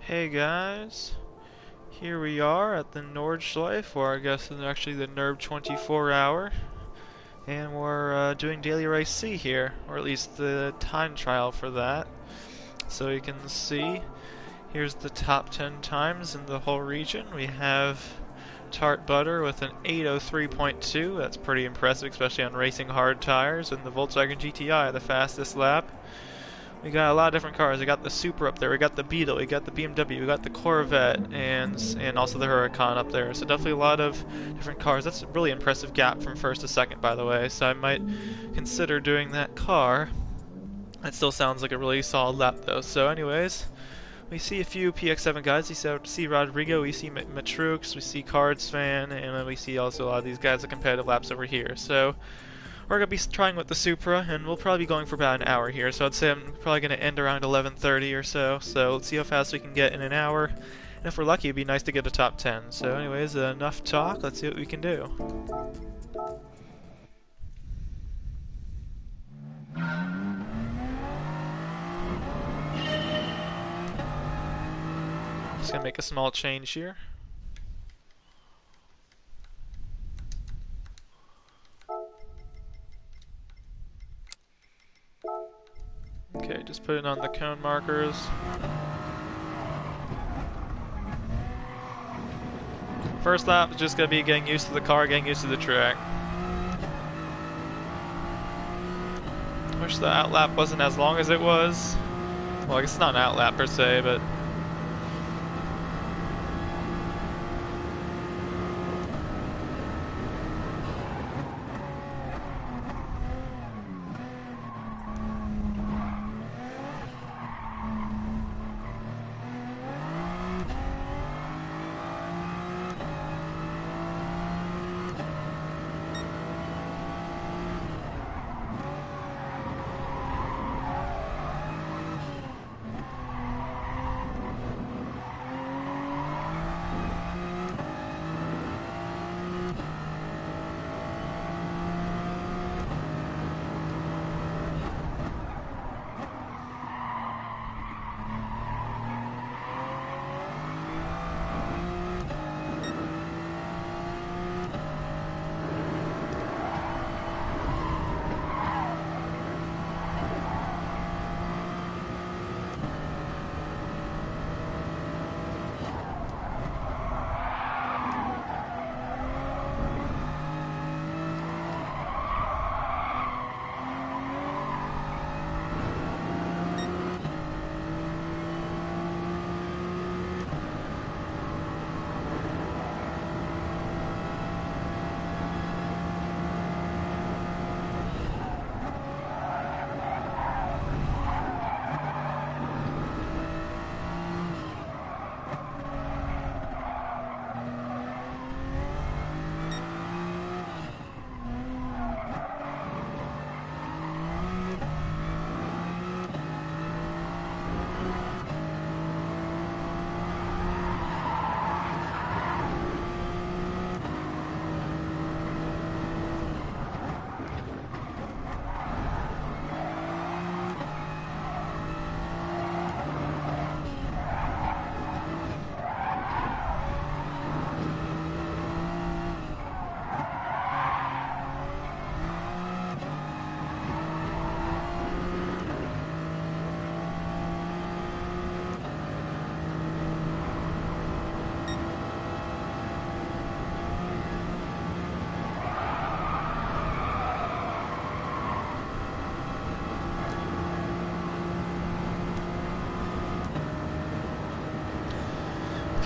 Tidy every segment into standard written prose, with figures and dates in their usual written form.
Hey guys, here we are at the Nordschleife, or I guess it's actually the NERB 24 hour, and we're doing Daily Race C here, or at least the time trial for that. So you can see, here's the top 10 times in the whole region. We have Tart Butter with an 8:03.2, that's pretty impressive, especially on racing hard tires, and the Volkswagen GTI, the fastest lap. We got a lot of different cars. We got the Supra up there. We got the Beetle. We got the BMW. We got the Corvette, and also the Huracan up there. So definitely a lot of different cars. That's a really impressive gap from first to second, by the way. So I might consider doing that car. That still sounds like a really solid lap, though. So, anyways, we see a few PX7 guys. We see Rodrigo. We see Matrux. We see Cards Fan, and then we see also a lot of these guys at competitive laps over here. So. We're going to be trying with the Supra, and we'll probably be going for about an hour here, so I'd say I'm probably going to end around 11:30 or so, so let's see how fast we can get in an hour, and if we're lucky, it'd be nice to get a top 10. So anyways, enough talk, let's see what we can do. Just going to make a small change here. Okay, just put it on the cone markers. First lap is just going to be getting used to the car, getting used to the track. Wish the outlap wasn't as long as it was. Well, I guess it's not an outlap per se, but...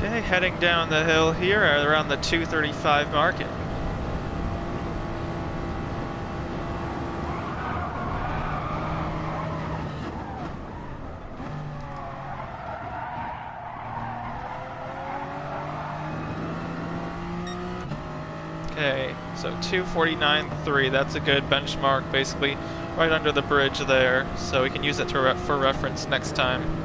Okay, heading down the hill here around the 2:35 market. Okay, so 2:49.3, that's a good benchmark, basically right under the bridge there, so we can use it for reference next time.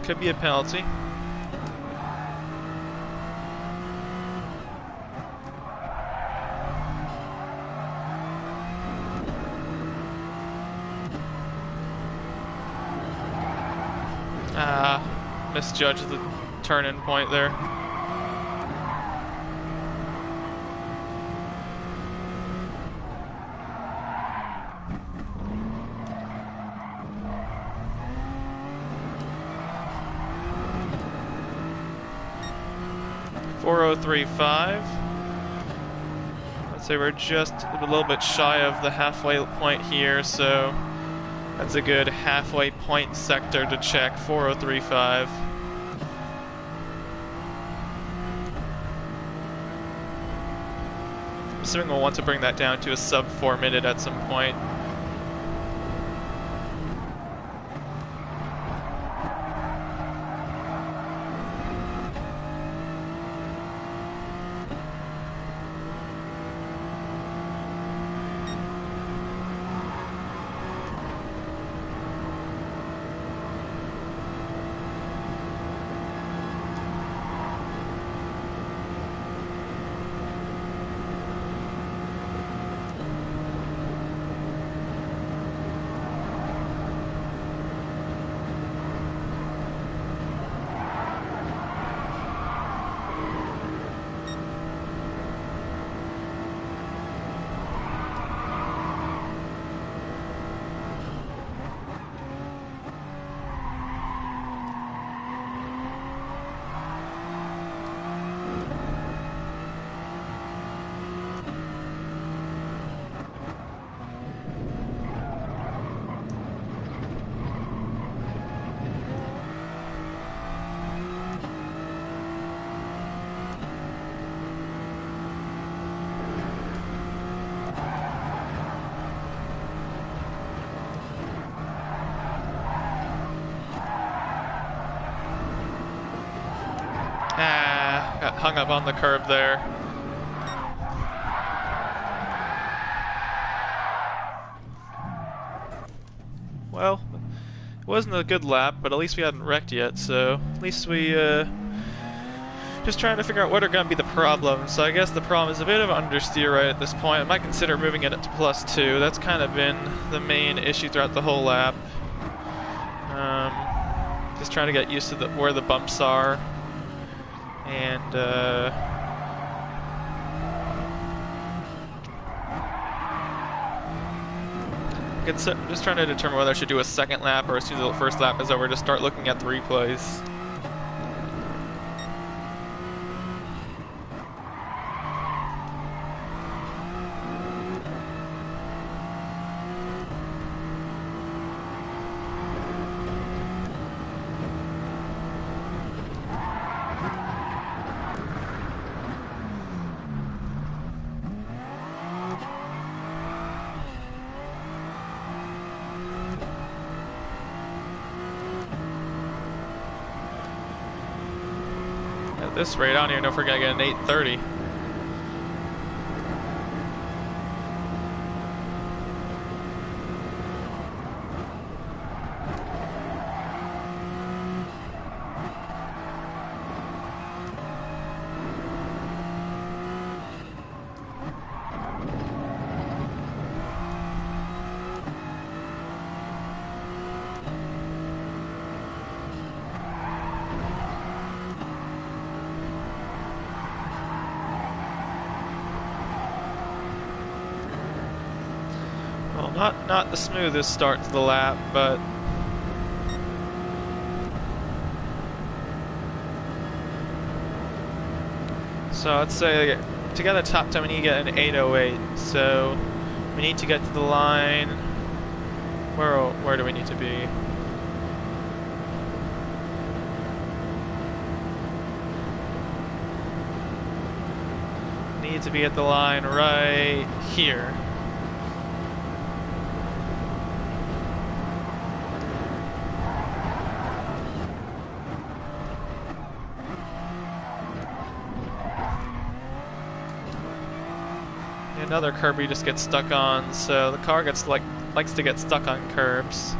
could be a penalty. Misjudged the turn-in point there. .4035. I'd say we're just a little bit shy of the halfway point here, so that's a good halfway point sector to check. 4035. I'm assuming we'll want to bring that down to a sub 4 minute at some point. Got hung up on the curb there. Well, it wasn't a good lap, but at least we hadn't wrecked yet, so at least we, just trying to figure out what are going to be the problems. So I guess the problem is a bit of understeer right at this point. I might consider moving it up to +2. That's kind of been the main issue throughout the whole lap. Just trying to get used to where the bumps are. And, I'm just trying to determine whether I should do a second lap or as soon as the first lap is over to start looking at the replays. At this rate, I don't even know if we're gonna get an 8:30. Well, not the smoothest start to the lap, but so I'd say to get a top 10 we need to get an 8:08. So we need to get to the line. Where do we need to be? Need to be at the line right here. Another curb we just get stuck on, so the car likes to get stuck on curbs.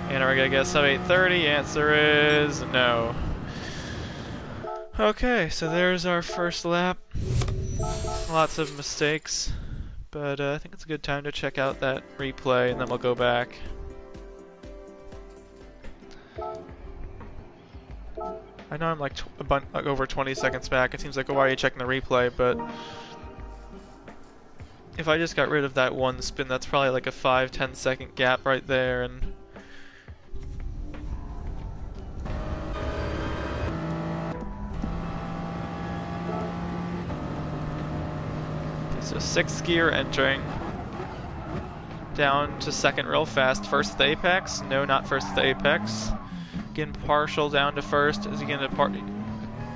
And are we gonna get sub 8:30? Answer is no. Okay, so there's our first lap. Lots of mistakes, but I think it's a good time to check out that replay, and then we'll go back. I know I'm like over 20 seconds back. It seems like, why are you checking the replay? But if I just got rid of that one spin, that's probably like a 5-10 second gap right there, and so 6th gear entering. Down to 2nd real fast. 1st at the apex? No, not 1st at the apex. Again, partial down to 1st. Is he going to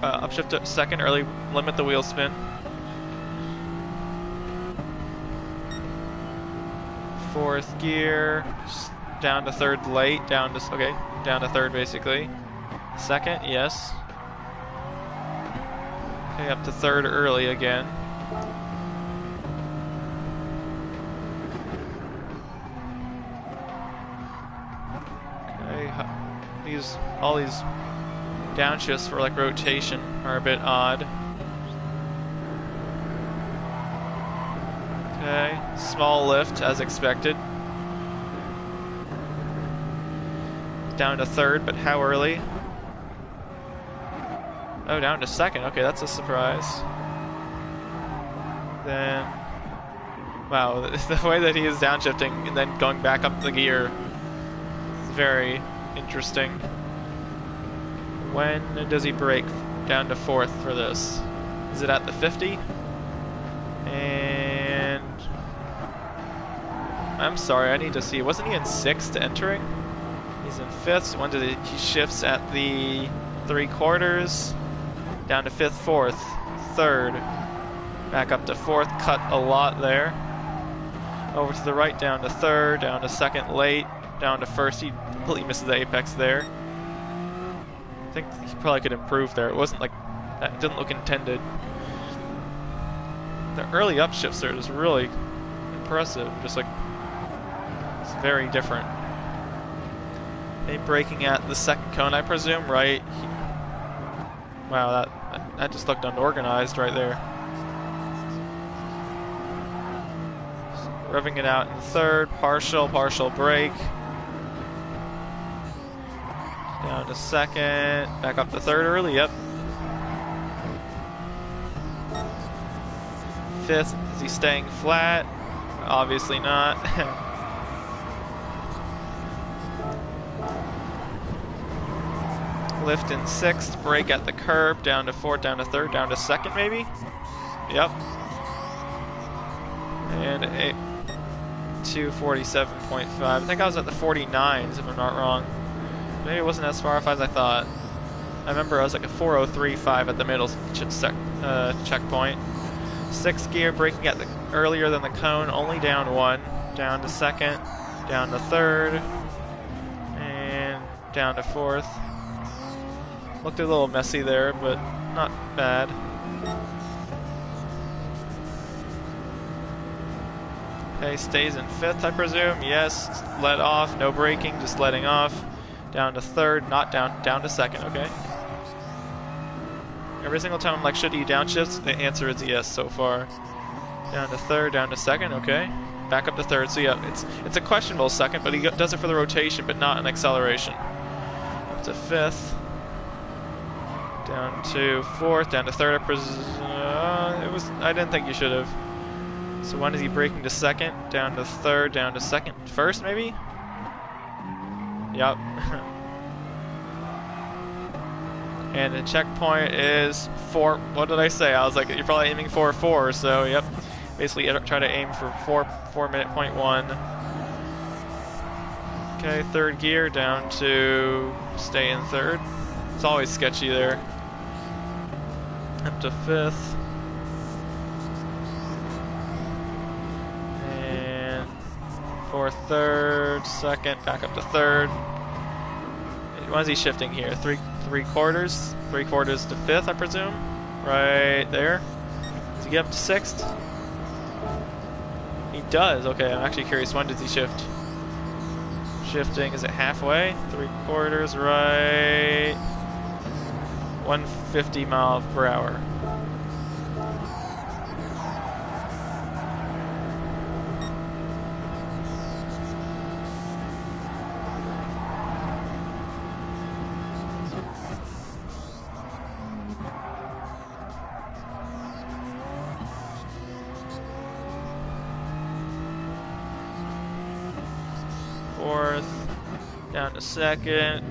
upshift to 2nd? Early limit the wheel spin. 4th gear. Down to 3rd late. Down to 3rd basically. 2nd, yes. Okay, up to 3rd early again. All these downshifts for like rotation are a bit odd. Okay, small lift as expected. Down to 3rd, but how early? Oh, down to 2nd. Okay, that's a surprise. Then, wow, the way that he is downshifting and then going back up the gear is very interesting. When does he break down to 4th for this? Is it at the 50? And I'm sorry, I need to see. Wasn't he in 6th entering? He's in 5th. So when did he shifts at the 3/4? Down to 5th, 4th, 3rd. Back up to 4th. Cut a lot there. Over to the right, down to 3rd, down to 2nd late, down to 1st. He completely misses the apex there. I think he probably could improve there. It wasn't like that. It didn't look intended. The early upshifts there is really impressive. Just like it's very different. Maybe braking at the 2nd cone, I presume, right? Wow, that just looked unorganized right there. Revving it out in 3rd, partial break. Down to 2nd, back up to 3rd early, yep. 5th, is he staying flat? Obviously not. Lift in 6th, brake at the curb, down to 4th, down to 3rd, down to 2nd maybe? Yep. And a 247.5. I think I was at the 49s if I'm not wrong. Maybe it wasn't as far off as I thought. I remember I was like a 403.5 at the middle checkpoint. 6th gear, braking at the earlier than the cone, only down 1. Down to 2nd, down to 3rd, and down to 4th. Looked a little messy there, but not bad. Okay, stays in 5th, I presume. Yes, let off, no braking, just letting off. Down to 3rd, not down to 2nd, okay. Every single time I'm like, should he downshift? The answer is yes so far. Down to 3rd, down to 2nd, okay. Back up to 3rd, so yeah, it's a questionable 2nd, but he does it for the rotation, but not an acceleration. Up to 5th. Down to 4th, down to 3rd, I didn't think you should have. So when is he braking to 2nd? Down to 3rd, down to 2nd, 1st maybe? Yep. And the checkpoint is 4. What did I say? I was like, you're probably aiming for 4, so yep. Basically, try to aim for 4-minute point 1. Okay, 3rd gear down to stay in 3rd. It's always sketchy there. Up to 5th. And 4th, 3rd, 2nd, back up to 3rd. When is he shifting here? 3/4? 3/4 to 5th, I presume? Right there. Does he get up to 6th? He does. Okay, I'm actually curious. When does he shift? Shifting, is it halfway? 3/4, right. 150 miles per hour. Fourth, down to second,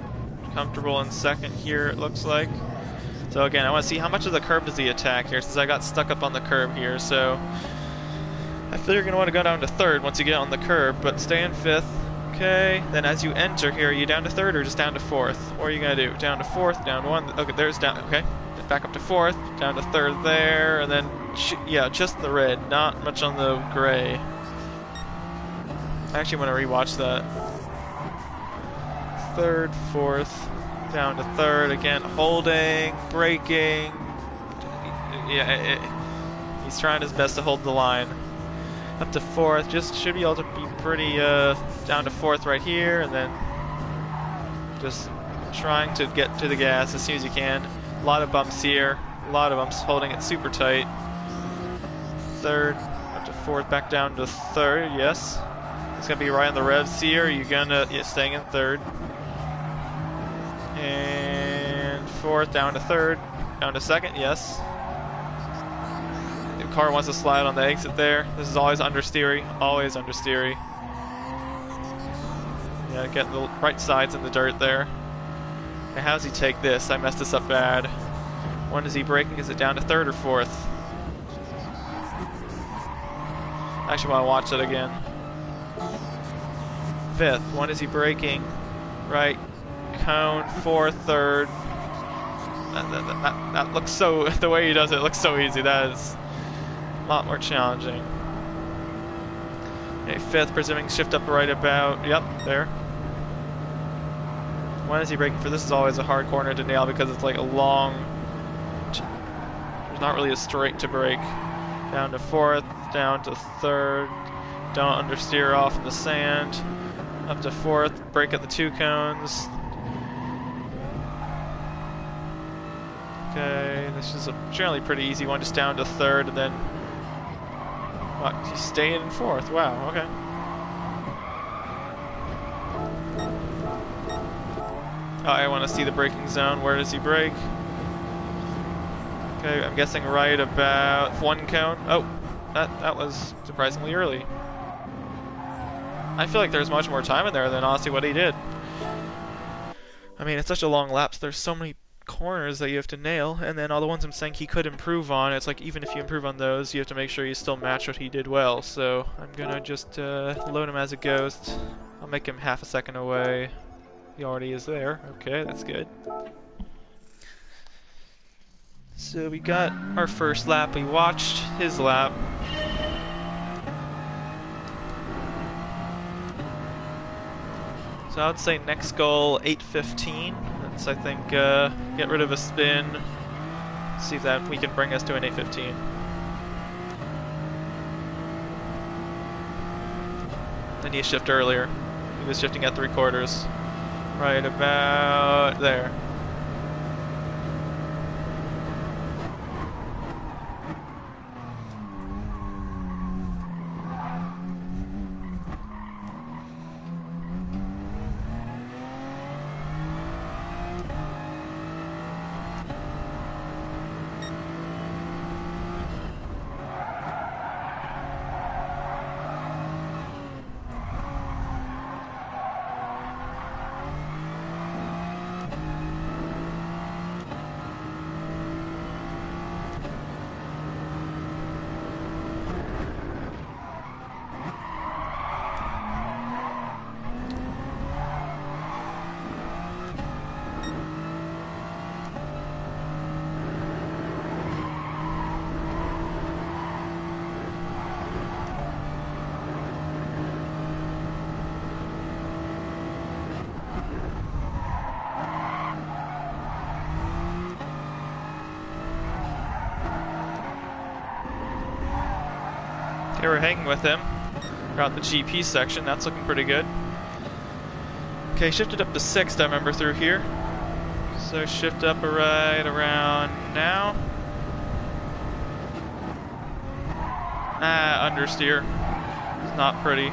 comfortable in second here it looks like. So again, I want to see how much of the curb does he attack here, since I got stuck up on the curb here, so I feel you're going to want to go down to third once you get on the curb, but stay in fifth. Okay, then as you enter here, are you down to third or just down to fourth? What are you going to do? Down to fourth, down to one, okay, there's down, okay. Back up to fourth, down to third there, and then, yeah, just the red, not much on the gray. I actually want to rewatch that. Third, fourth, down to third, again, holding, braking. Yeah, he's trying his best to hold the line. Up to fourth, just should be able to be pretty, down to fourth right here, and then just trying to get to the gas as soon as you can. A lot of bumps here, a lot of bumps, holding it super tight. Third, up to fourth, back down to third, yes. It's gonna be right on the revs here. You're gonna, yeah, staying in third. And fourth, down to third, down to second, yes. The car wants to slide on the exit there. This is always understeery, always understeery. Yeah, getting the right sides in the dirt there. Now how does he take this? I messed this up bad. When is he braking? Is it down to third or fourth? I actually want to watch that again. Fifth, when is he braking? Right, cone, fourth, third. That looks so, the way he does it looks so easy. That is a lot more challenging. Okay, fifth, presuming shift up right about, yep, there. When is he braking for? This is always a hard corner to nail because it's like a long, there's not really a straight to brake. Down to fourth, down to third, don't understeer off in the sand. Up to fourth, brake at the two cones. Okay, this is a generally pretty easy one, just down to third, and then what? He's staying in fourth. Wow. Okay. Oh, I want to see the braking zone. Where does he brake? Okay, I'm guessing right about one cone. Oh, that was surprisingly early. I feel like there's much more time in there than honestly what he did. I mean, it's such a long lap, so there's so many corners that you have to nail, and then all the ones I'm saying he could improve on, it's like even if you improve on those, you have to make sure you still match what he did well. So I'm gonna just load him as a ghost. I'll make him half a second away. He already is there. Okay, that's good. So we got our first lap. We watched his lap. So I would say next goal 8:15. That's, I think, get rid of a spin. See if that we can bring us to an 8:15. I need to shift earlier. He was shifting at 3/4. Right about there. Okay, we're hanging with him throughout the GP section. That's looking pretty good. Okay, shifted up to 6th, I remember, through here. So shift up right around now. Ah, understeer. It's not pretty.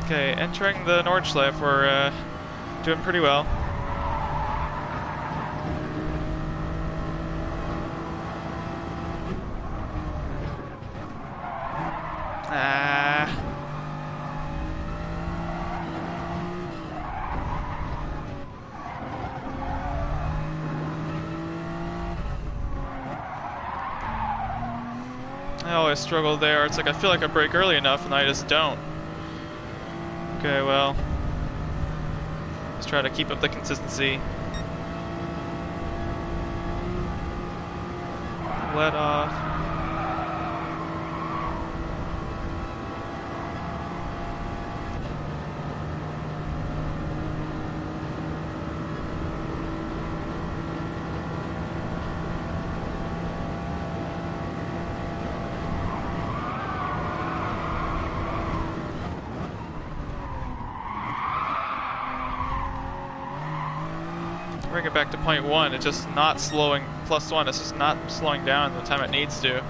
Okay, entering the Nordschleife, we're doing pretty well. Ah. I always struggle there. It's like I feel like I brake early enough and I just don't. Okay, well, let's try to keep up the consistency. Let off. Bring it back to .1, it's just not slowing, +1, it's just not slowing down the time it needs to.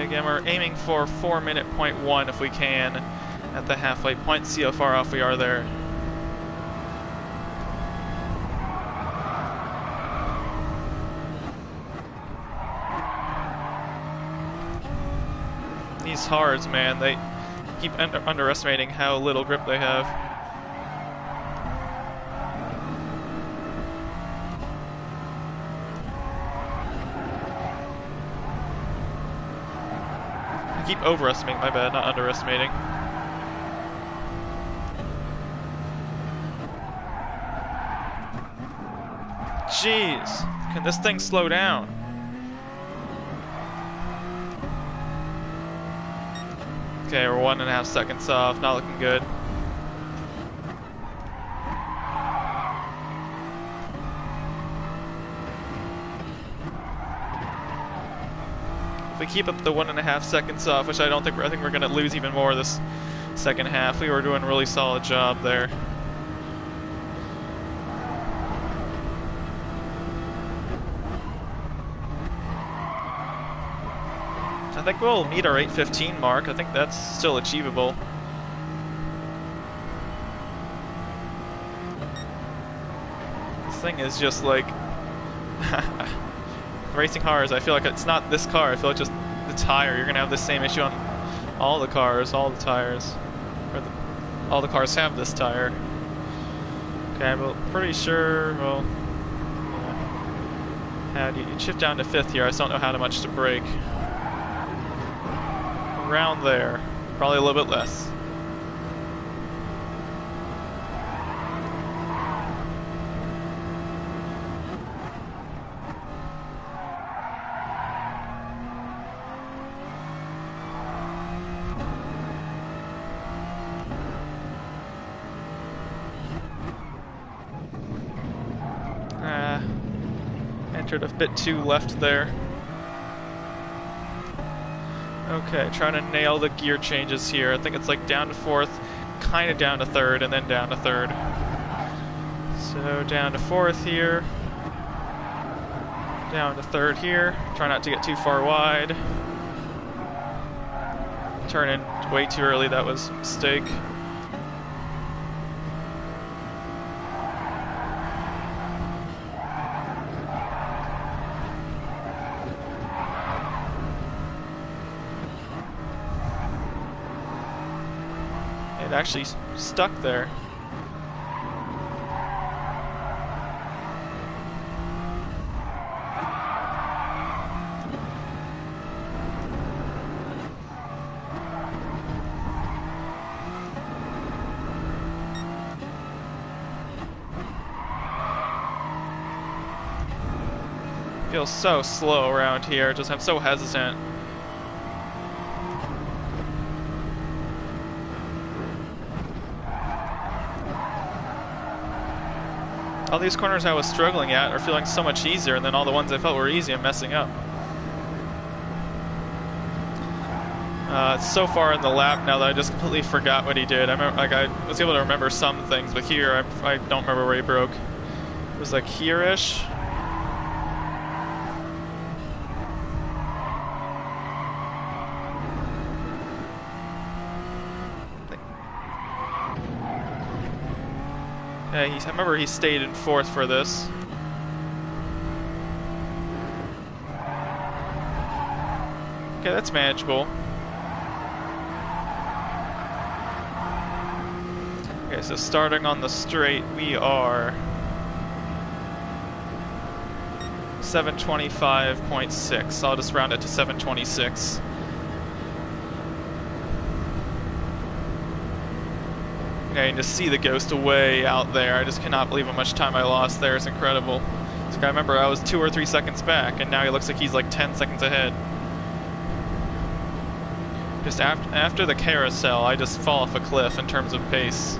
Again, we're aiming for 4-minute .1 if we can at the halfway point. See how far off we are there. These hards, man, they keep underestimating how little grip they have. I keep overestimating, my bad, not underestimating. Jeez, can this thing slow down? Okay, we're 1.5 seconds off, not looking good. If we keep up the 1.5 seconds off, which I don't think I think we're gonna lose even more this second half. We were doing a really solid job there. I think we'll meet our 8:15 mark. I think that's still achievable. This thing is just like racing cars. I feel like it's not this car. I feel like just the tire. You're gonna have the same issue on all the cars, all the tires. All the cars have this tire. Okay, I'm pretty sure. Well, yeah. You'd shift down to 5th here. I just don't know how much to brake. Around there, probably a little bit less. Entered a bit too left there. Okay, trying to nail the gear changes here. I think it's like down to 4th, kind of down to 3rd, and then down to 3rd. So down to 4th here. Down to 3rd here. Try not to get too far wide. Turn in way too early, that was a mistake. It actually stuck there. Feels so slow around here, just I'm so hesitant. All these corners I was struggling at are feeling so much easier, and then all the ones I felt were easy I'm messing up. It's so far in the lap now that I just completely forgot what he did. I remember, like, I was able to remember some things, but here I don't remember where he broke. It was like here-ish. Yeah, I remember he stayed in 4th for this. Okay, that's manageable. Okay, so starting on the straight, we are 725.6. I'll just round it to 726. Okay, and to see the Ghost away out there, I just cannot believe how much time I lost there. It's incredible. So I remember I was 2 or 3 seconds back, and now he looks like he's like 10 seconds ahead. Just after the carousel, I just fall off a cliff in terms of pace.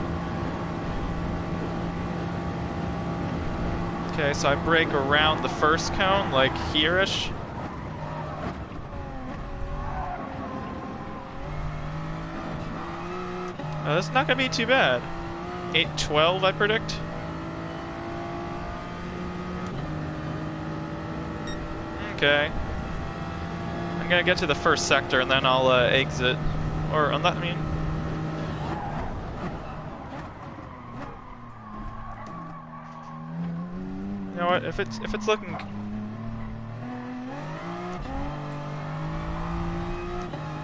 Okay, so I brake around the first cone, like here-ish. That's not gonna be too bad. 812, I predict. Okay. I'm gonna get to the first sector and then I'll exit. Or, I mean... You know what, if it's looking...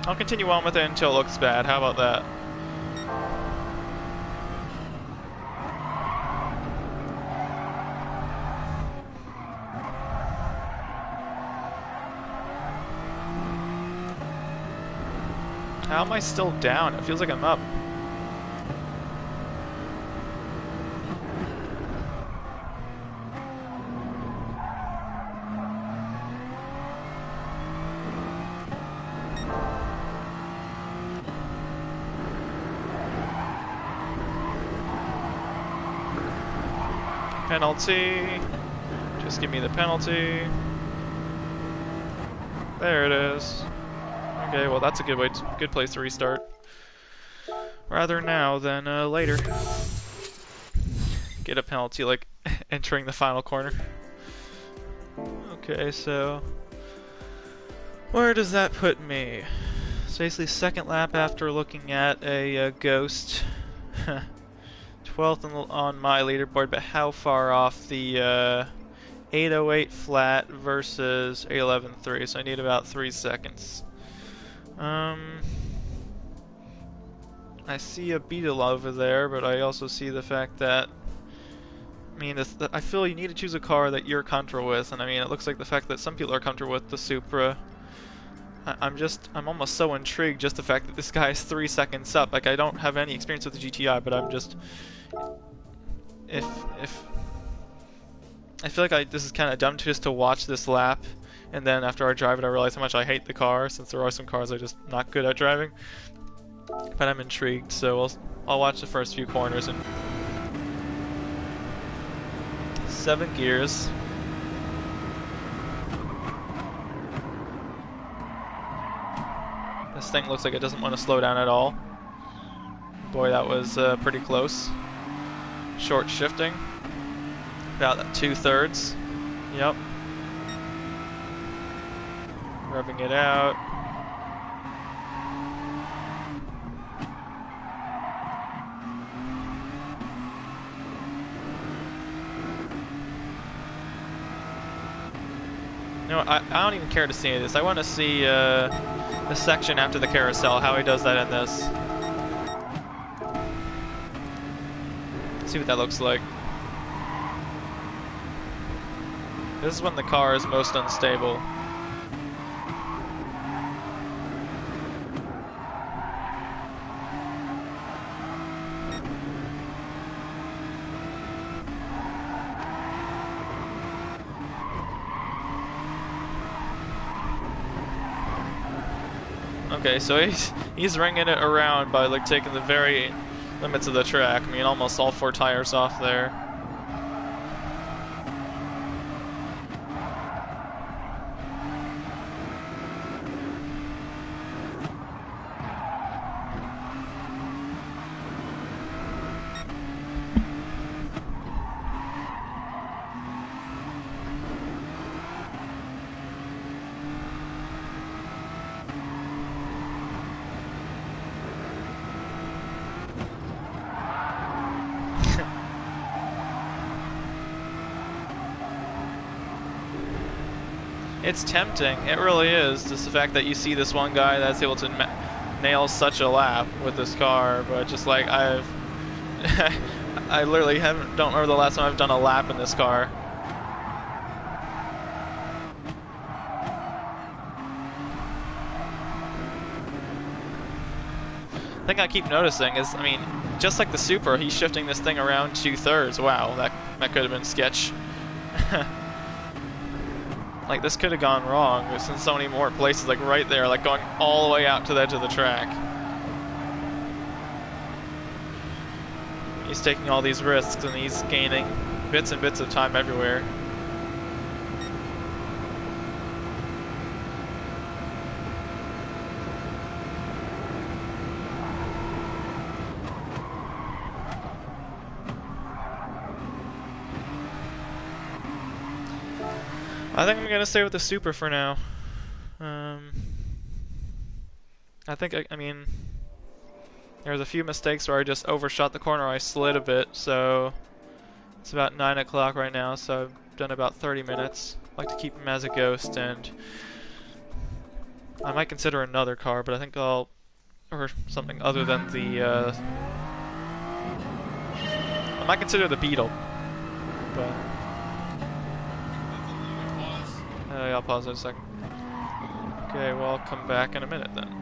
I'll continue on with it until it looks bad, how about that? How am I still down? It feels like I'm up. Penalty. Just give me the penalty. There it is. Okay, well that's a good place to restart. Rather now than later. Get a penalty like entering the final corner. Okay, so where does that put me? So basically second lap after looking at a Ghost. 12th on my leaderboard, but how far off the 808 flat versus 811.3, so I need about 3 seconds. I see a Beetle over there, but I also see the fact that, I mean, I feel you need to choose a car that you're comfortable with, and I mean, it looks like the fact that some people are comfortable with the Supra. I'm almost so intrigued just the fact that this guy is 3 seconds up. Like, I don't have any experience with the GTI, but I'm just, if I feel like this is kind of dumb just to watch this lap, and then after I drive it, I realize how much I hate the car, since there are some cars I'm just not good at driving. But I'm intrigued, so I'll watch the first few corners and 7 gears. This thing looks like it doesn't want to slow down at all. Boy, that was pretty close. Short shifting. About 2/3. Yep. Rubbing it out. You know, I don't even care to see this. I want to see the section after the carousel, how he does that in this. Let's see what that looks like. This is when the car is most unstable. Okay, so he's ringing it around by like taking the very limits of the track. I mean, almost all 4 tires off there. It's tempting, it really is, just the fact that you see this one guy that's able to nail such a lap with this car, but just like I literally don't remember the last time I've done a lap in this car. The thing I keep noticing is, I mean, just like the Supra, he's shifting this thing around 2/3. Wow, that could have been sketch. Like, this could have gone wrong. There's in so many more places, like right there, like going all the way out to the edge of the track. He's taking all these risks and he's gaining bits and bits of time everywhere. I think I'm gonna stay with the Supra for now. I think, I mean, there was a few mistakes where I just overshot the corner, I slid a bit, so it's about 9 o'clock right now, so I've done about 30 minutes. I like to keep him as a ghost, and I might consider another car, but I think or something other than the, I might consider the Beetle, but I'll pause it a second. Okay, well, I'll come back in a minute then.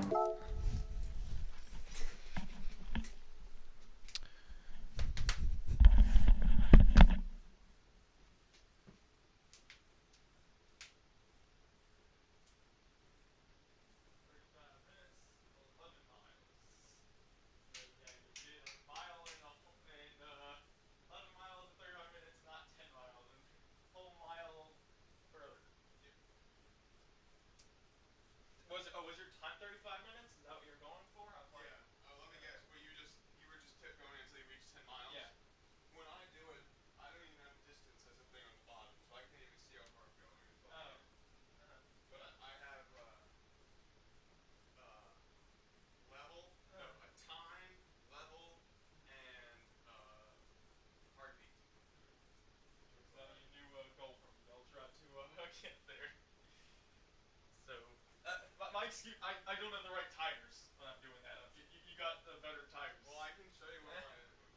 Was your time 35 minutes? Is that what you're going for? Yeah. Let me guess. But you were just kept going until you reached 10 miles? Yeah. When I do it, I don't even have distance as a thing on the bottom, so I can't even see how far I'm going. But I have level, no, a time, level, and heartbeat. So you knew goal from Beltra to get there. So, my excuse, I don't have the right tires when I'm doing that. You got the better tires. Well, I can show you what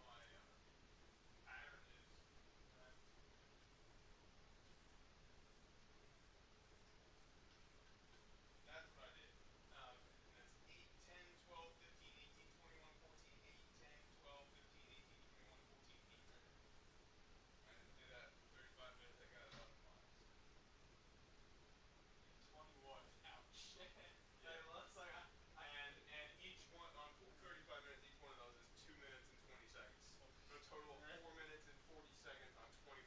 my pattern is. That's what I did. Oh, okay. And that's 8, 10, 12, 15, 18, 21, 14, 8, 10, 12, 15, 18, 21, 14, 8. I didn't do that for 35 minutes. I got 11 miles. 21. Ouch. Yeah. It looks like and each one on 35 minutes, each one of those is 2 minutes and 20 seconds. So a total of 4 minutes and 40 seconds on 21.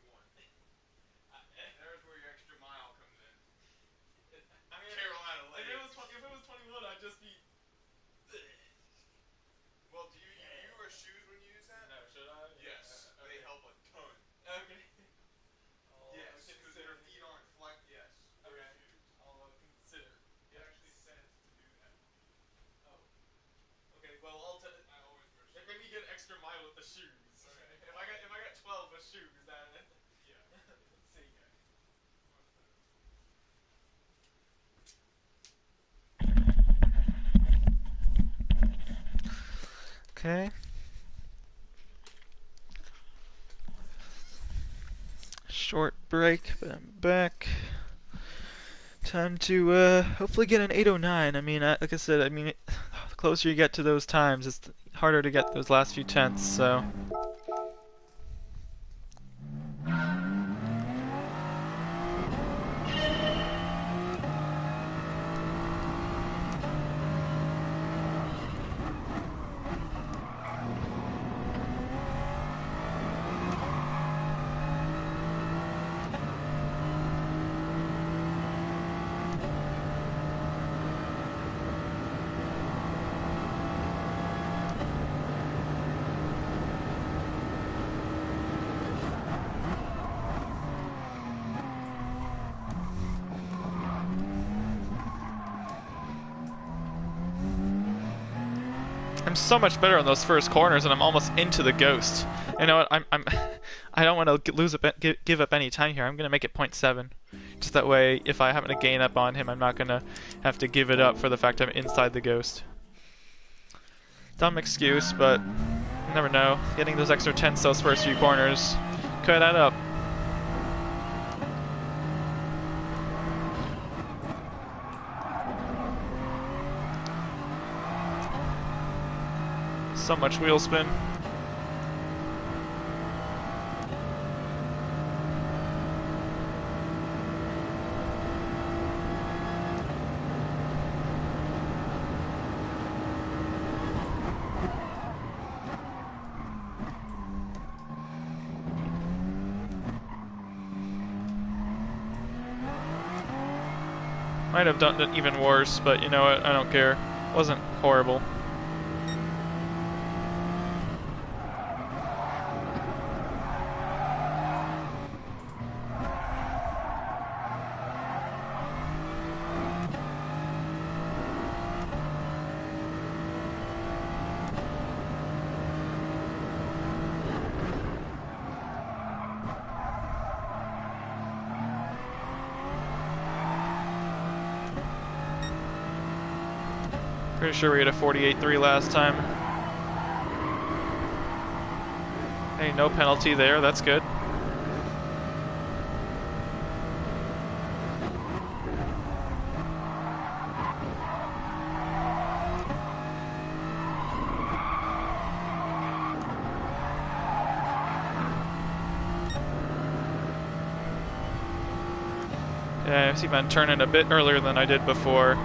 There's where your extra mile comes in. I mean, Carolina if Lake. it was 21, I'd just be. Well, do you wear shoes when you use that? No, should I? Yes, Okay. they help a ton. Okay. Yes, because your feet aren't flat. Yes, wear Okay. shoes. I'll consider. It actually says to do that. Oh. Okay. Well, I always wear shoes. maybe get extra mile with the shoes. Okay. If I got 12 with shoes, that. Yeah. Let's see. Okay. Short break, but I'm back. Time to hopefully get an 809. I mean, like I said, the closer you get to those times, it's harder to get those last few tenths, so. I'm so much better on those first corners, and I'm almost into the ghost. You know what? I don't want to give up any time here. I'm gonna make it 0.7. Just that way, if I happen to gain up on him, I'm not gonna have to give it up for the fact I'm inside the ghost. Dumb excuse, but you never know. Getting those extra tenths those first few corners could add up. So much wheel spin. Might have done it even worse, but you know what? I don't care. It wasn't horrible. Pretty sure we had a 48.3 last time. Hey, no penalty there, that's good. Yeah, I see I'm turning a bit earlier than I did before.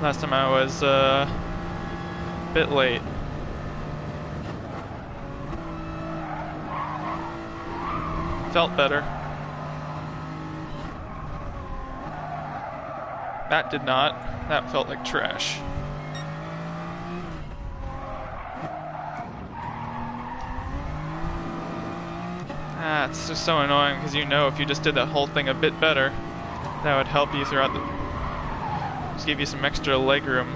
Last time I was a bit late. Felt better. That did not. That felt like trash. Ah, it's just so annoying because you know if you just did that whole thing a bit better, that would help you throughout the... Just give you some extra leg room.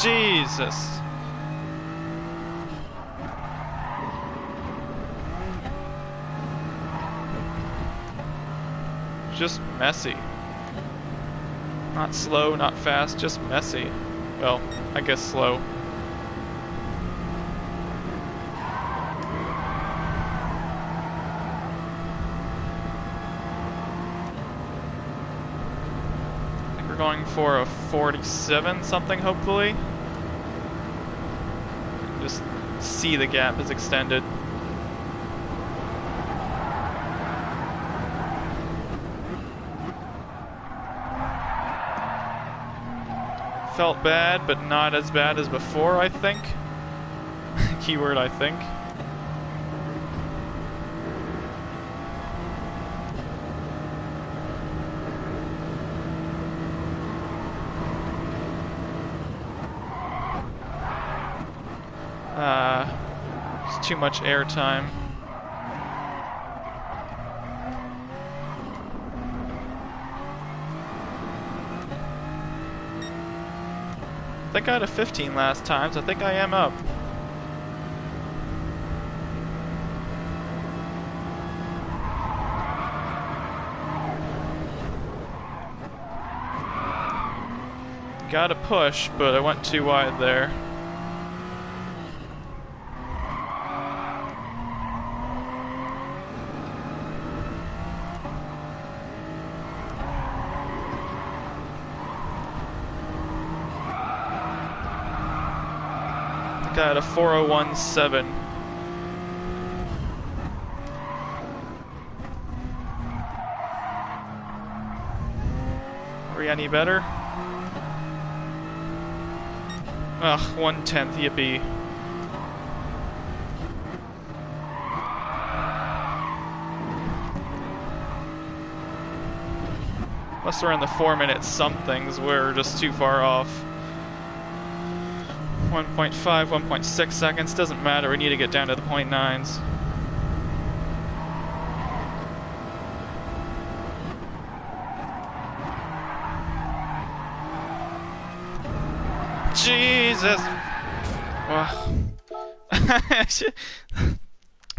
Jesus. Just messy. Not slow, not fast, just messy. Well, I guess slow. Going for a 47 something, hopefully. Just see the gap is extended. Felt bad, but not as bad as before, I think. Keyword, I think. It's too much air time. I think I had a 15 last time, so I think I am up. Gotta push, but I went too wide there. Got a 4:01.7. Are we any better? Ugh, 1/10, yippee. Unless we're in the 4-minute somethings, we're just too far off. 1.5, 1.6 seconds, doesn't matter, we need to get down to the .9s. Jesus! Well, I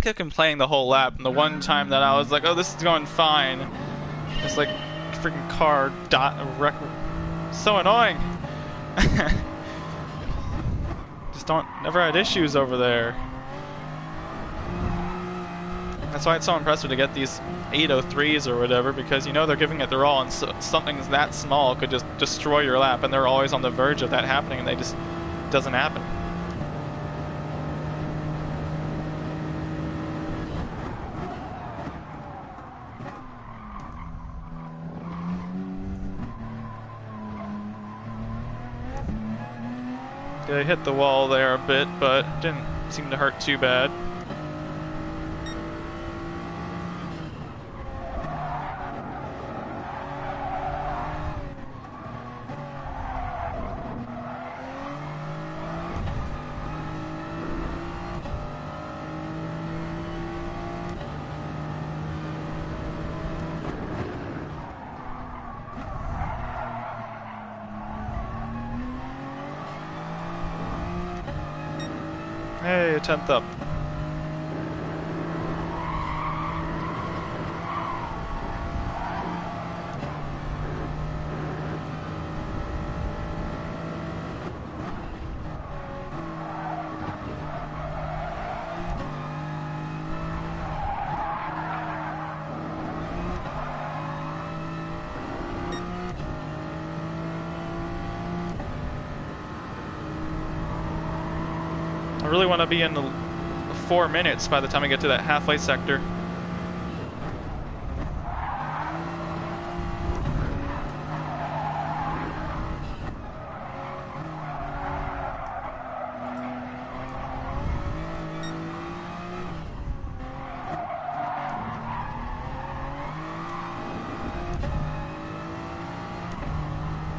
kept complaining the whole lap, and the one time that I was like, oh, this is going fine, it's like freaking car wreck. So annoying. Just never had issues over there. That's why it's so impressive to get these 803s or whatever, because you know they're giving it their all, and something that small could just destroy your lap, and they're always on the verge of that happening, and it doesn't happen. They hit the wall there a bit, but didn't seem to hurt too bad. Hey, a 10th up. I really want to be in the 4 minutes by the time I get to that halfway sector.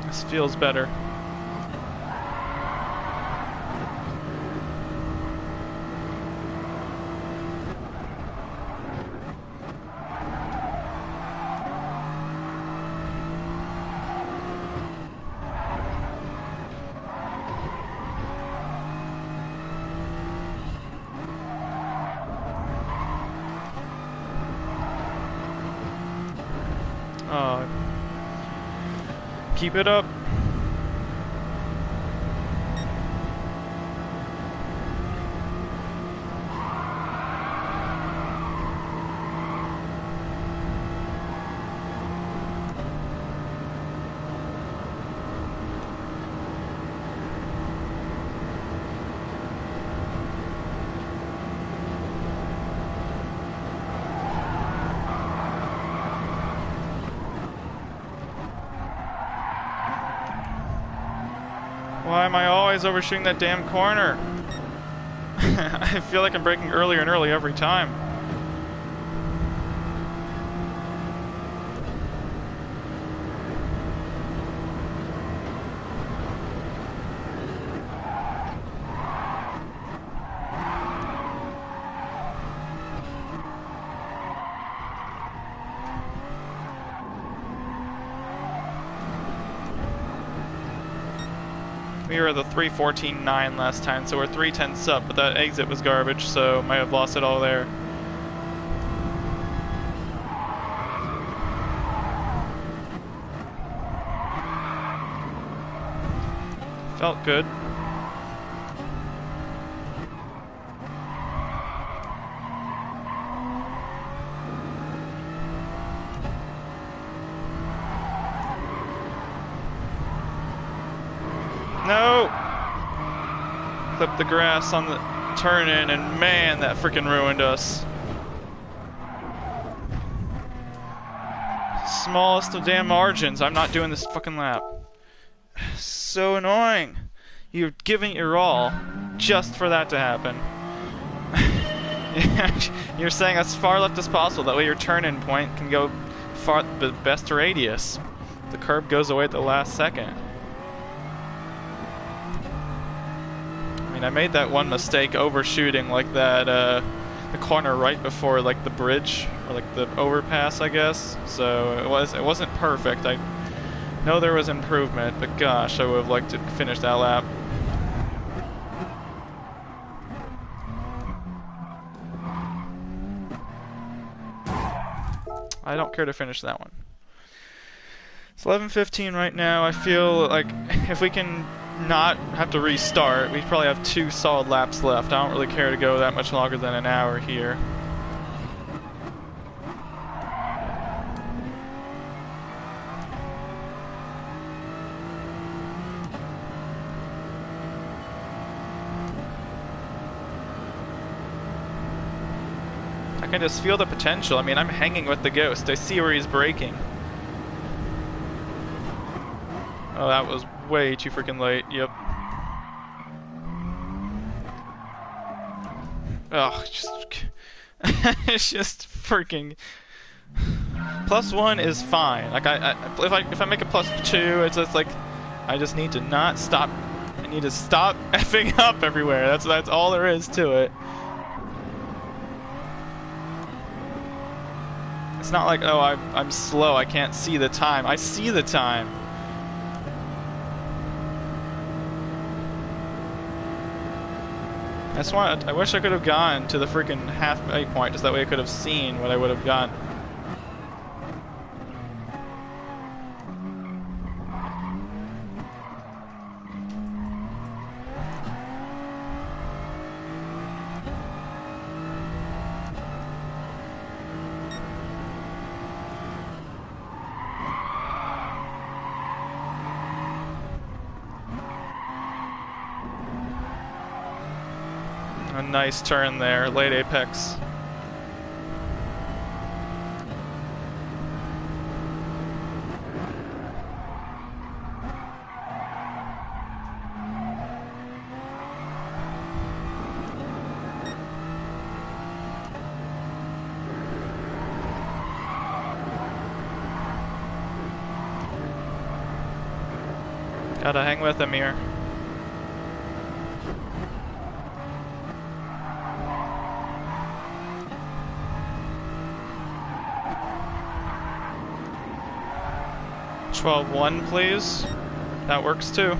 This feels better. Keep it up. Why am I always overshooting that damn corner? I feel like I'm braking earlier and early every time. We were the 3:14.9 last time, so we're 3/10ths up, but that exit was garbage, so might have lost it all there. Felt good. No! Clipped the grass on the turn-in, and man, that freaking ruined us. Smallest of damn margins. I'm not doing this fucking lap. So annoying. You're giving it your all just for that to happen. You're saying as far left as possible. That way your turn-in point can go far the best radius. The curb goes away at the last second. I mean, I made that one mistake overshooting like that, the corner right before like the bridge or like the overpass, I guess. So it wasn't perfect. I know there was improvement, but gosh, I would have liked to finish that lap. I don't care to finish that one. It's 11:15 right now. I feel like if we can not have to restart, we probably have 2 solid laps left. I don't really care to go that much longer than an hour here. I can just feel the potential. I mean, I'm hanging with the Ghost. I see where he's braking. Oh, that was way too freaking late. Yep. Oh, just it's just freaking. +1 is fine. Like if I make a +2, it's just like I just need to not stop. I need to stop effing up everywhere. That's all there is to it. It's not like, oh, I'm slow. I can't see the time. I see the time. I wish I could have gone to the freaking halfway point, just that way I could have seen what I would have gotten. A nice turn there, late apex. Gotta hang with him here. (12.1), please. That works too.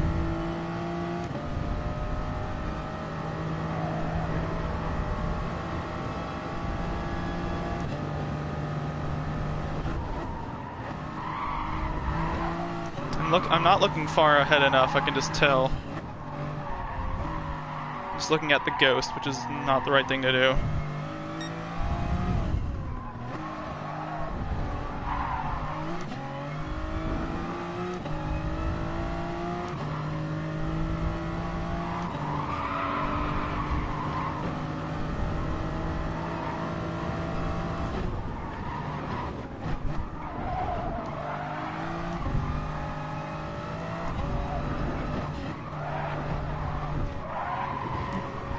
I'm not looking far ahead enough, I can just tell. Just looking at the Ghost, which is not the right thing to do.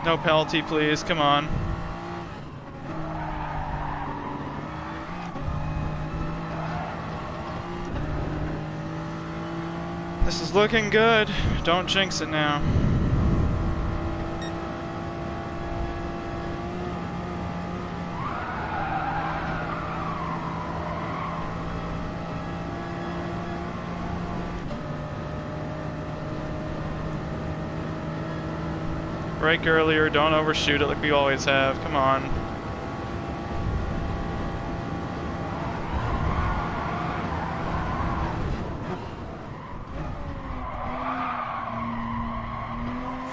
No penalty, please. Come on. This is looking good. Don't jinx it now. Brake earlier, don't overshoot it like we always have. Come on.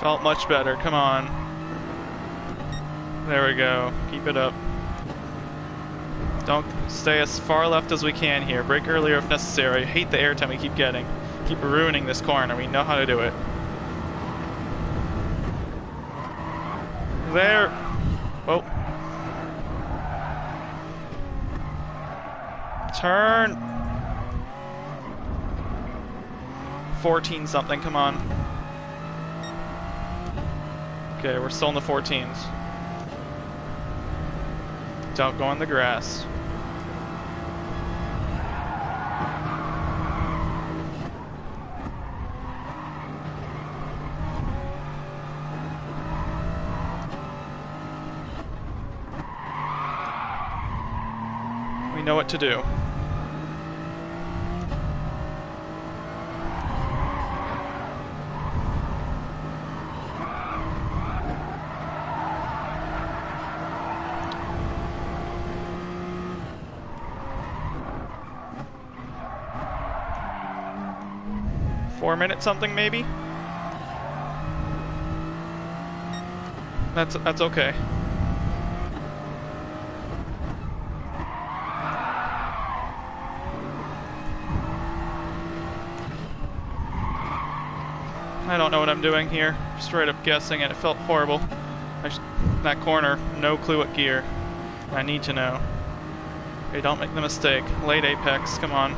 Felt much better, come on. There we go, keep it up. Don't stay as far left as we can here. Brake earlier if necessary. I hate the airtime we keep getting. Keep ruining this corner, we know how to do it. There. Oh. Turn. 14 something, come on. Okay, we're still in the 14s. Don't go on the grass. We know what to do. 4 minutes something maybe? That's okay. I don't know what I'm doing here. Straight up guessing, and it felt horrible. That corner, no clue what gear. I need to know. Okay, don't make the mistake. Late apex, come on.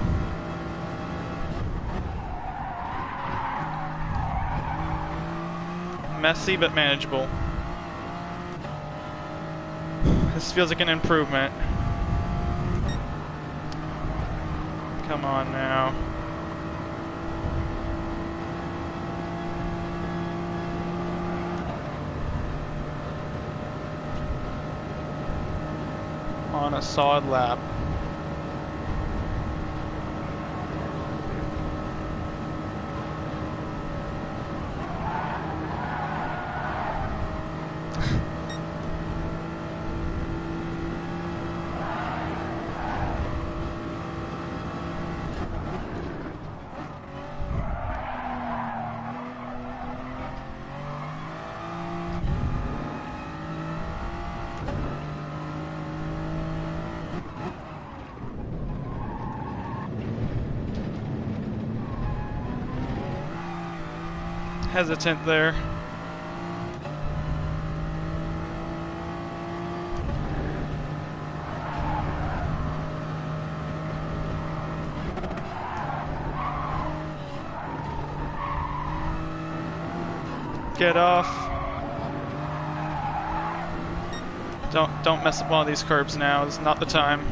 Messy but manageable. This feels like an improvement. Come on now. On a solid lap. Hesitant there. Get off. Don't mess up one of these curbs now. This is not the time.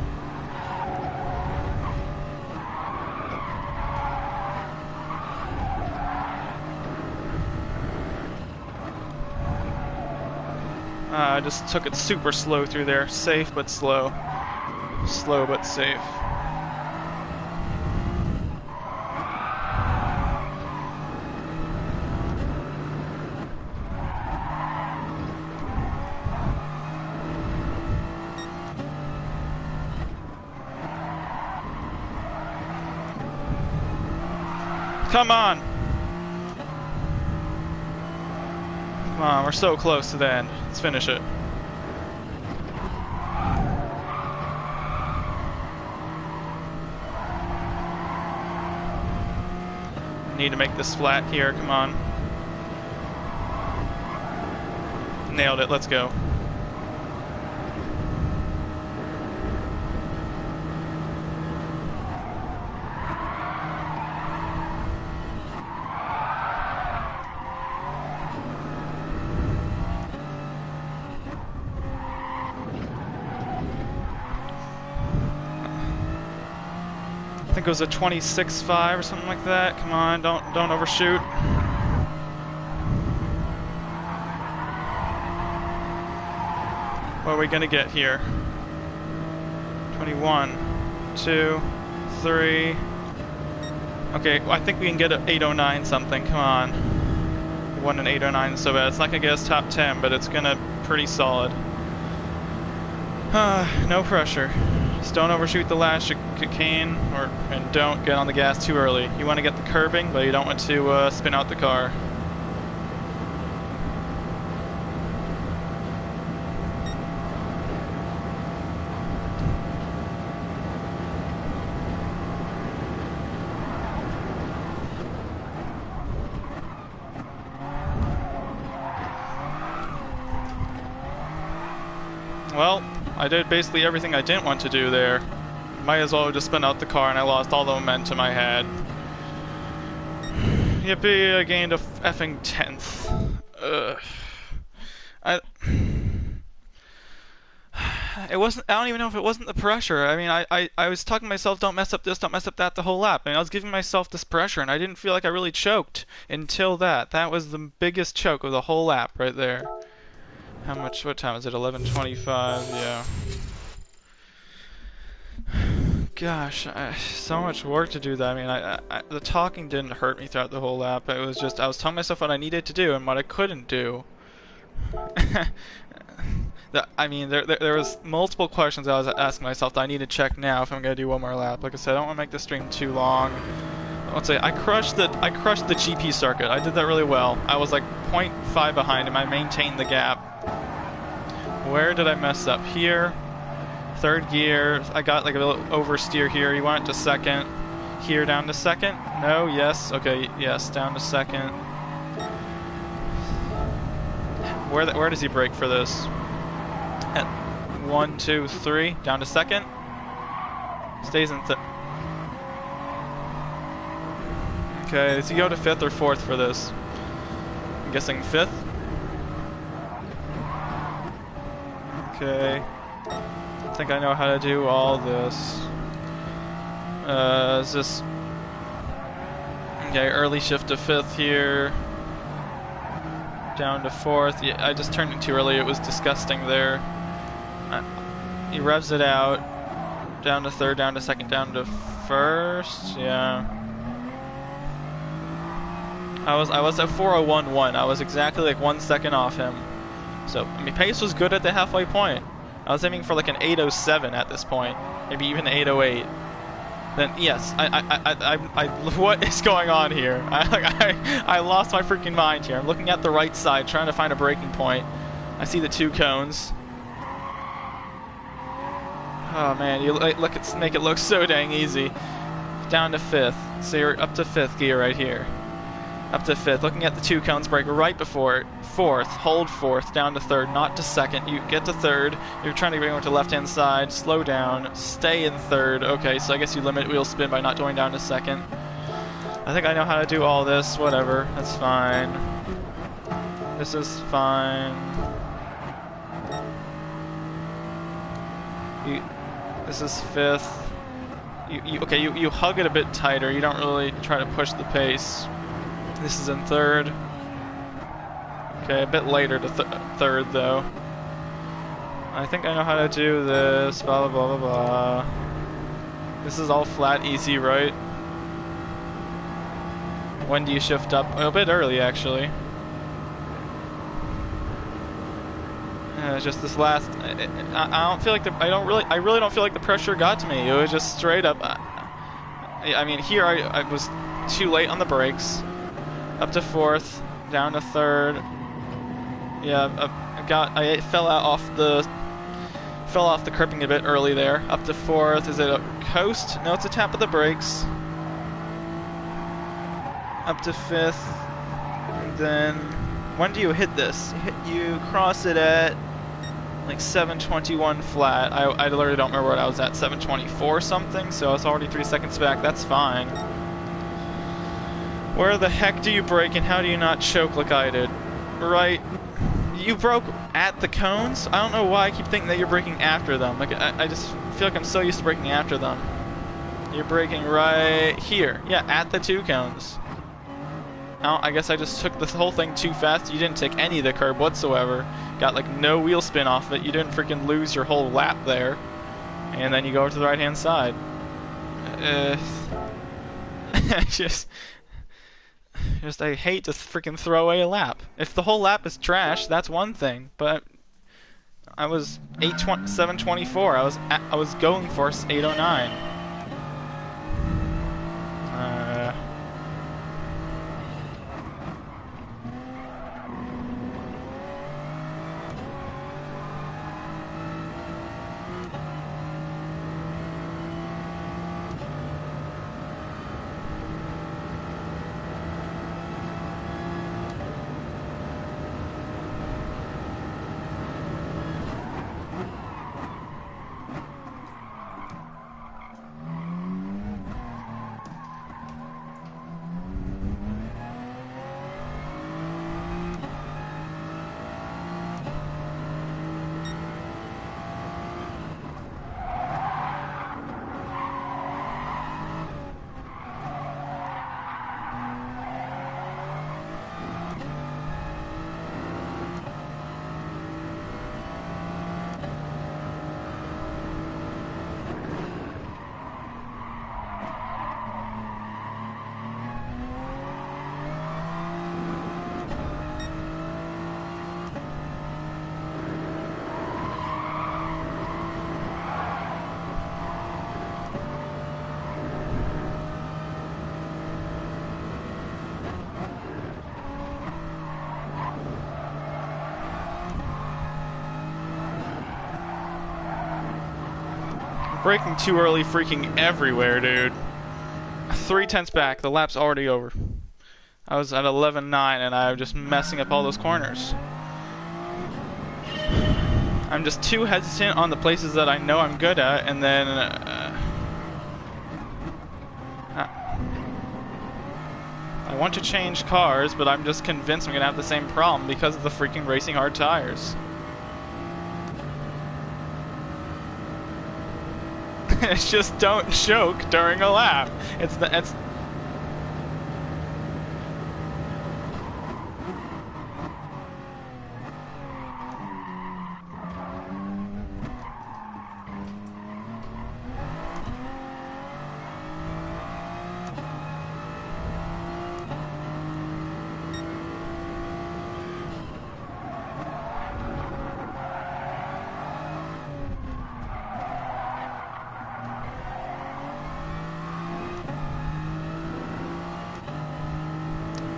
I just took it super slow through there. Safe but slow. Slow but safe. Come on! Come on, we're so close to the end. Let's finish it. Need to make this flat here, come on. Nailed it, let's go. I think it was a 26.5 or something like that. Come on, don't overshoot. What are we gonna get here? 21, 2, 3. Okay, well, I think we can get an 809 something. Come on. It wasn't an 809 so bad. It's not gonna get us top 10, but it's gonna pretty solid. No pressure. Just don't overshoot the last chicane, and don't get on the gas too early. You want to get the curbing, but you don't want to spin out the car. Well, I did basically everything I didn't want to do there. Might as well just spin out the car, and I lost all the momentum I had. Yippee, I gained a effing 10th. Ugh. It wasn't, I don't even know if it wasn't the pressure. I mean, I was talking to myself, don't mess up this, don't mess up that the whole lap. I mean, I was giving myself this pressure, and I didn't feel like I really choked until that. That was the biggest choke of the whole lap right there. How much, what time is it? 11:25, yeah. Gosh, so much work to do that. I mean, the talking didn't hurt me throughout the whole lap. It was just, I was telling myself what I needed to do and what I couldn't do. I mean, there was multiple questions I was asking myself that I need to check now if I'm going to do one more lap. Like I said, I don't want to make the stream too long. let's say I crushed the GP circuit. I did that really well. I was like 0.5 behind him. I maintained the gap. Where did I mess up? Here, third gear. I got like a little oversteer here. He went to second. Here, down to second. No, yes, okay, yes, down to second. Where does he brake for this? At 1, 2, 3, down to second. Stays in okay, does he go to 5th or 4th for this? I'm guessing 5th. Okay. I think I know how to do all this. Is this... Okay, early shift to 5th here. Down to 4th. Yeah, I just turned it too early, it was disgusting there. He revs it out. Down to 3rd, down to 2nd, down to 1st. Yeah. I was at 4:01.1. I was exactly like 1 second off him. So, I mean, pace was good at the halfway point. I was aiming for like an 8:07 at this point. Maybe even 8:08. Then, yes, what is going on here? I lost my freaking mind here. I'm looking at the right side, trying to find a braking point. I see the 2 cones. Oh man, you make it look so dang easy. Down to 5th. So you're up to 5th gear right here. Up to 5th. Looking at the 2 cones, brake right before it. 4th. Hold 4th. Down to 3rd. Not to 2nd. You get to 3rd. You're trying to bring over to left-hand side. Slow down. Stay in 3rd. Okay, so I guess you limit wheel spin by not going down to 2nd. I think I know how to do all this. Whatever. That's fine. This is fine. This is 5th. You hug it a bit tighter. You don't really try to push the pace. This is in 3rd. Okay, a bit later to 3rd though. I think I know how to do this. Blah blah blah blah blah. This is all flat, easy, right? When do you shift up? A bit early, actually. Just this last. I don't feel like I really don't feel like the pressure got to me. It was just straight up. I mean, here I was too late on the brakes. Up to 4th, down to 3rd. Yeah, I fell off the crimping a bit early there. Up to 4th. Is it a coast? No, it's a tap of the brakes. Up to 5th. And then when do you hit this? You cross it at like 7:21 flat. I literally don't remember what I was at. 7:24 something. So I was already 3 seconds back. That's fine. Where the heck do you brake and how do you not choke like I did? Right. You broke at the cones? I don't know why I keep thinking that you're braking after them. Like I just feel like I'm so used to braking after them. You're braking right here. Yeah, at the 2 cones. I guess I just took this whole thing too fast. You didn't take any of the curb whatsoever. Got like no wheel spin off of it. You didn't freaking lose your whole lap there. And then you go over to the right hand side. Just I hate to freaking throw away a lap. If the whole lap is trash, that's one thing. But I was 7:24. I was going for 8:09. Braking too early, freaking everywhere, dude. 3/10 back. The lap's already over. I was at 11.9 and I'm just messing up all those corners. I'm just too hesitant on the places that I know I'm good at, and then I want to change cars, but I'm just convinced I'm gonna have the same problem because of the freaking racing hard tires. It's just don't choke during a lap. It's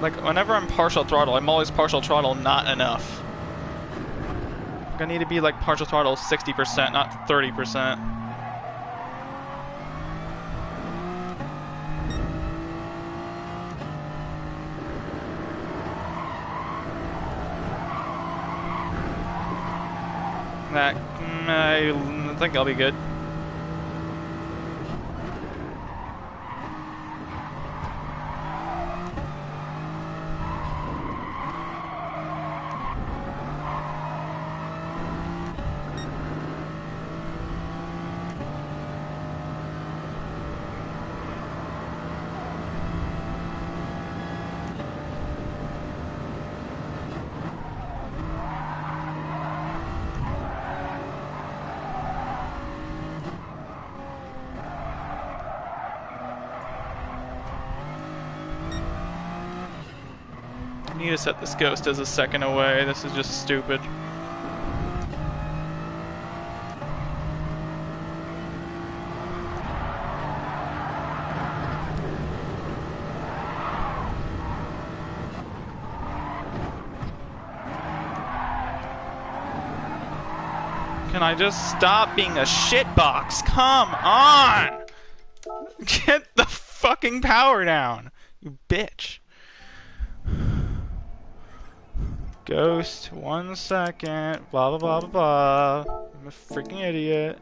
like whenever I'm partial throttle, I'm always partial throttle not enough. I'm gonna need to be like partial throttle 60%, not 30%. That, I think I'll be good. I need to set this ghost as a second away. This is just stupid. Can I just stop being a shitbox? Come on! Get the fucking power down, you bitch. Ghost, 1 second, blah blah blah blah blah. I'm a freaking idiot.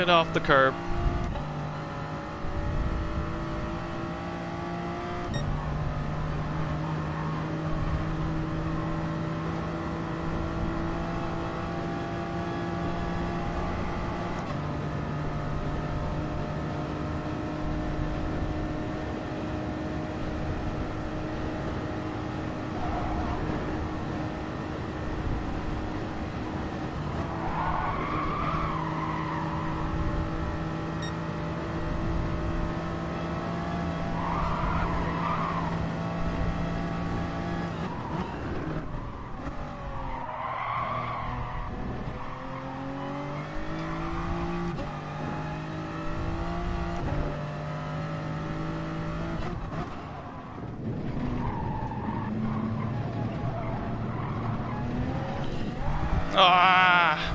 Get off the curb. Ah!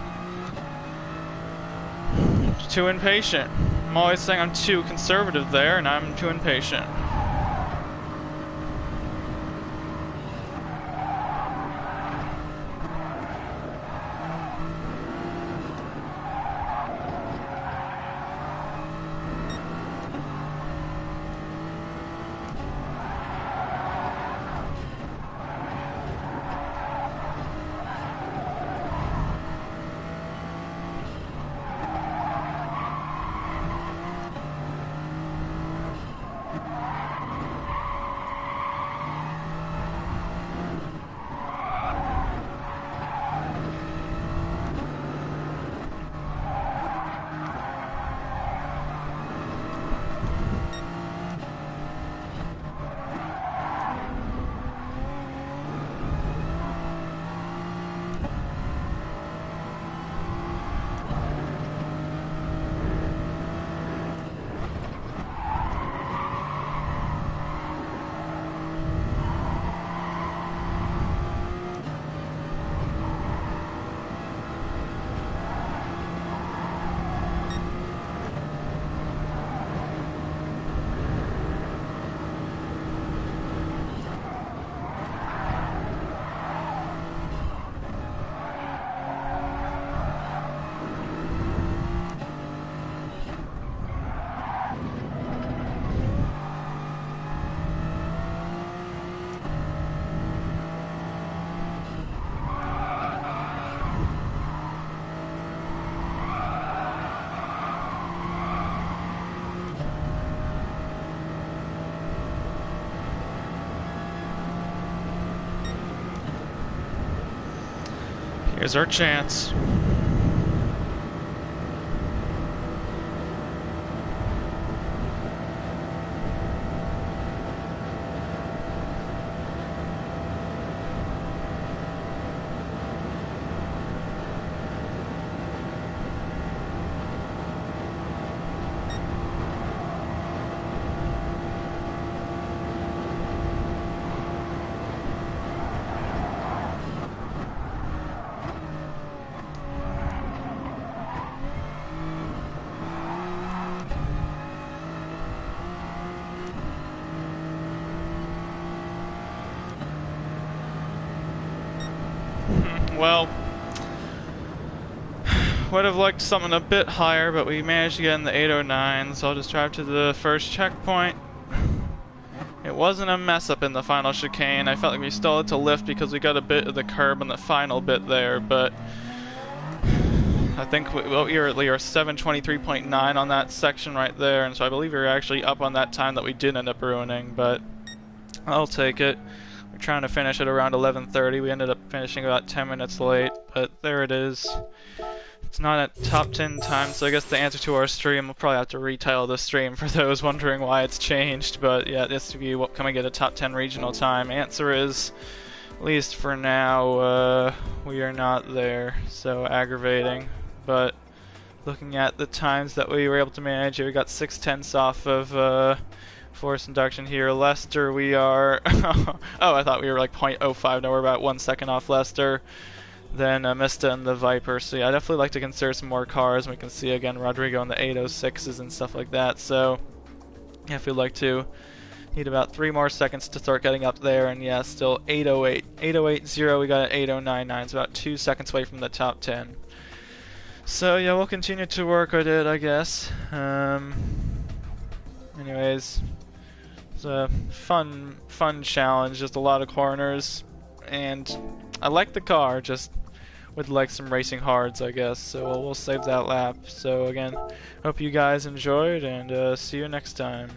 Too impatient. I'm always saying I'm too conservative there, and I'm too impatient. Here's our chance. Well, would have liked something a bit higher, but we managed to get in the 809, so I'll just drive to the first checkpoint. It wasn't a mess up in the final chicane. I felt like we still had to lift because we got a bit of the curb on the final bit there, but I think we were at 723.9 on that section right there, and so I believe we were actually up on that time that we did end up ruining, but I'll take it. We're trying to finish at around 11:30. We ended up finishing about 10 minutes late, but there it is. It's not at top 10 time, so I guess the answer to our stream, we'll probably have to retitle the stream for those wondering why it's changed, but yeah, this to be what can we get a top 10 regional time? Answer is, at least for now, we are not there, so aggravating, but looking at the times that we were able to manage, we got 6/10 off of force induction here. Leicester, we are oh, I thought we were like 0.05. No, we're about 1 second off Leicester. Then Mista and the Viper. So yeah, I definitely like to consider some more cars. We can see again Rodrigo and the 806s and stuff like that. So yeah, if we'd like to, need about 3 more seconds to start getting up there. And yeah, still 808, 808.0. We got an 809.9. It's about 2 seconds away from the top 10. So yeah, we'll continue to work with it, I guess. Anyways, it's a fun challenge. Just a lot of corners, and I like the car. Just would like some racing hards, I guess. So we'll save that lap. So again, hope you guys enjoyed, and see you next time.